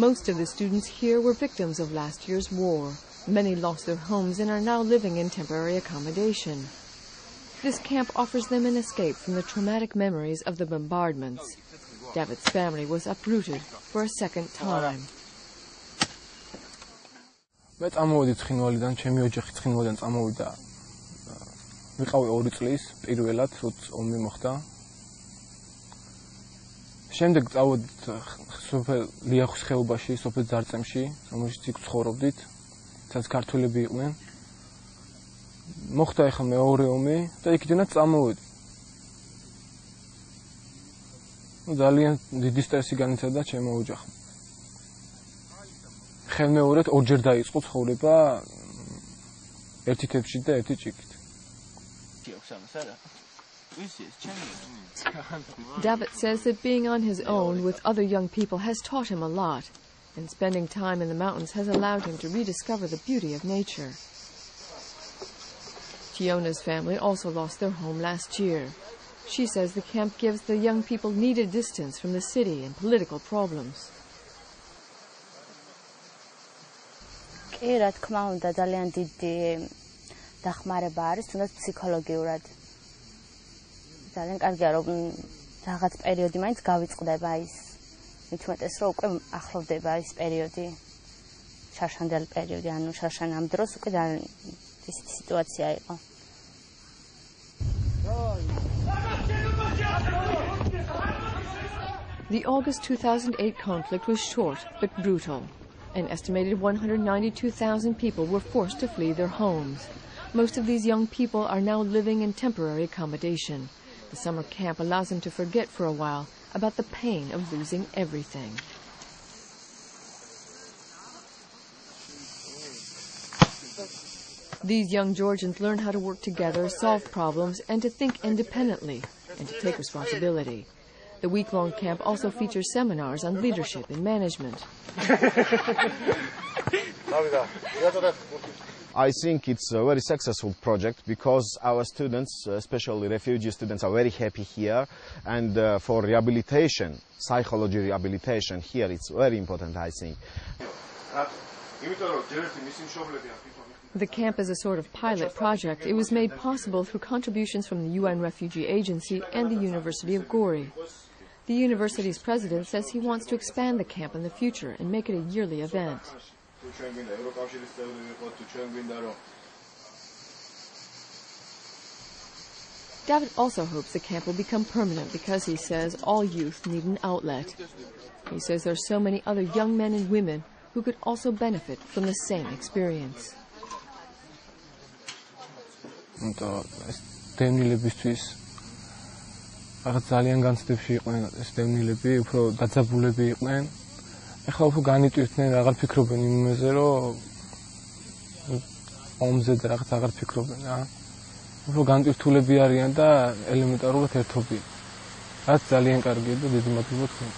Most of the students here were victims of last year's war. Many lost their homes and are now living in temporary accommodation. This camp offers them an escape from the traumatic memories of the bombardments. David's family was uprooted for a second time. მე წამოვედი ცხინვალიდან, ჩემი ოჯახი ცხინვალიდან წამოვიდა. ვიყავი 2 წლის პირველად, როცა ომი მოხდა. შემდეგ წავედით სოფელ ლიახვის ხეობაში, სოფელ ძარწემში, რომელშიც იქ ცხოვრობდით, სადაც ქართველები იყვნენ. მოხდა ახლა მეორე ომი და იქიდანაც წამოვედი. ძალიან დიდი სტრესი განიცადა ჩემო ოჯახმა. ხელმეორედ ორჯერ დაიწყო ცხოვრება ერთი თეთრში და ერთი ჭიქით. David says that being on his own with other young people has taught him a lot, and spending time in the mountains has allowed him to rediscover the beauty of nature. Fiona's family also lost their home last year. She says the camp gives the young people needed distance from the city and political problems. რა თქმა უნდა ძალიან დიდი დახმარება არის თუნდაც ფსიქოლოგიურად. ძალიან კარგია რომ რაღაც პერიოდი მაინც გავიწყდება ის მithumetes რომ უკვე ახლოვდება ის პერიოდი შარშანდელი პერიოდი ანუ შარშან ამ დროს უკვე ძალიან ისეთი სიტუაცია იყო. The August 2008 conflict was short but brutal. An estimated 192,000 people were forced to flee their homes. Most of these young people are now living in temporary accommodation. The summer camp allows them to forget for a while about the pain of losing everything. These young Georgians learn how to work together, solve problems, and to think independently, and to take responsibility. The week-long camp also features seminars on leadership and management. I think it's a very successful project because our students, especially refugee students, are very happy here. And for rehabilitation, psychology rehabilitation here, it's very important, I think. The camp is a sort of pilot project. It was made possible through contributions from the UN Refugee Agency and the University of Gori. The university's president says he wants to expand the camp in the future and make it a yearly event. David also hopes the camp will become permanent because he says all youth need an outlet. He says there are so many other young men and women who could also benefit from the same experience. ძალიან განცდებში იყვნენ ეს დევნილები, უფრო დაძაბულები იყვნენ. ეხლა უფრო განიტვირთნენ, აღარ ფიქრობენ იმაზე, რომ ომზე და რაღაც აღარ ფიქრობენ რა. უფრო განტვირთულები არიან და ელემენტარულად ერთობიან. რაც ძალიან კარგია და დიდი მადლობა თქვენ.